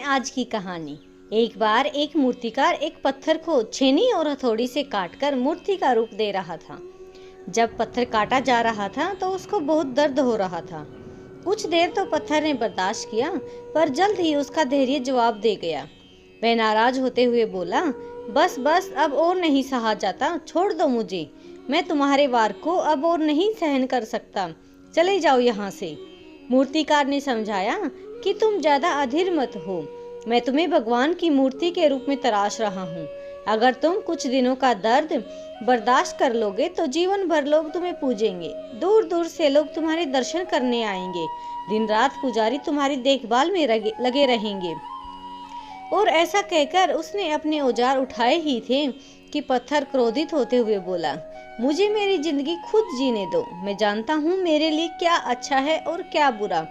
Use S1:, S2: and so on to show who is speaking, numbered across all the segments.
S1: आज की कहानी। एक बार एक मूर्तिकार एक पत्थर को छेनी और हथौड़ी से काटकर मूर्ति का रूप दे रहा था। जब पत्थर काटा जा रहा था तो उसको बहुत दर्द हो रहा था। कुछ देर तो पत्थर ने बर्दाश्त किया, पर जल्द ही उसका धैर्य जवाब दे गया। वह नाराज होते हुए बोला, बस बस, अब और नहीं सहा जाता, छोड़ दो मुझे। मैं तुम्हारे वार को अब और नहीं सहन कर सकता, चले जाओ यहाँ से। मूर्तिकार ने समझाया कि तुम ज्यादा अधीर मत हो, मैं तुम्हें भगवान की मूर्ति के रूप में तराश रहा हूँ। अगर तुम कुछ दिनों का दर्द बर्दाश्त कर लोगे तो जीवन भर लोग तुम्हें पूजेंगे, दूर दूर से लोग तुम्हारे दर्शन करने आएंगे, दिन रात पुजारी तुम्हारी देखभाल में लगे रहेंगे। और ऐसा कहकर उसने अपने औजार उठाए ही थे कि पत्थर क्रोधित होते हुए बोला, मुझे मेरी जिंदगी खुद जीने दो। मैं जानता हूँ मेरे लिए क्या अच्छा है और क्या बुरा।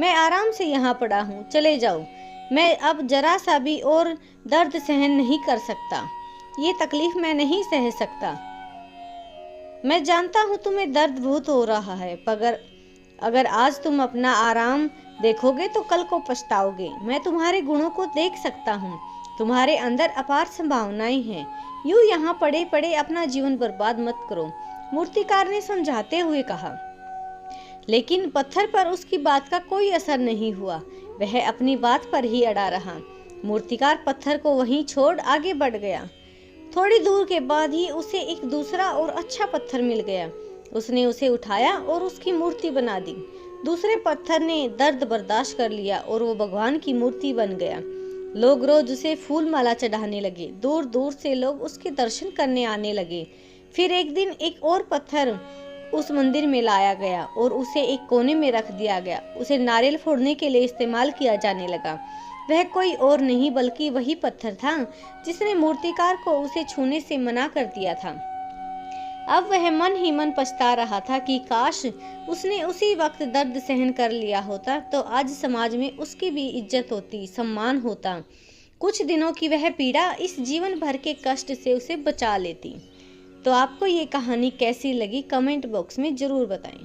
S1: मैं आराम से यहाँ पड़ा हूँ, चले जाओ। मैं अब जरा सा भी और दर्द सहन नहीं कर सकता, ये तकलीफ मैं नहीं सह सकता। मैं जानता हूँ तुम्हें दर्द बहुत हो रहा है, मगर अगर आज तुम अपना आराम देखोगे तो कल को पछताओगे। मैं तुम्हारे गुणों को देख सकता हूँ, तुम्हारे अंदर अपार संभावनाएं हैं। यूं यहाँ पड़े पड़े अपना जीवन बर्बाद मत करो, मूर्तिकार ने समझाते हुए कहा। लेकिन पत्थर पर उसकी बात का कोई असर नहीं हुआ, वह अपनी बात पर ही अड़ा रहा। मूर्तिकार पत्थर को वहीं छोड़ आगे बढ़ गया। थोड़ी दूर के बाद ही उसे एक दूसरा और अच्छा पत्थर मिल गया। उसने उसे उठाया और उसकी मूर्ति बना दी। दूसरे पत्थर ने दर्द बर्दाश्त कर लिया और वो भगवान की मूर्ति बन गया। लोग रोज उसे फूल माला चढ़ाने लगे, दूर दूर से लोग उसके दर्शन करने आने लगे। फिर एक दिन एक और पत्थर उस मंदिर में लाया गया और उसे एक कोने में रख दिया गया। उसे नारियल फोड़ने के लिए इस्तेमाल किया जाने लगा। वह कोई और नहीं बल्कि वही पत्थर था जिसने मूर्तिकार को उसे छूने से मना कर दिया था। अब वह मन ही मन पछता रहा था कि काश उसने उसी वक्त दर्द सहन कर लिया होता तो आज समाज में उसकी भी इज्जत होती, सम्मान होता। कुछ दिनों की वह पीड़ा इस जीवन भर के कष्ट से उसे बचा लेती। तो आपको ये कहानी कैसी लगी कमेंट बॉक्स में जरूर बताएं।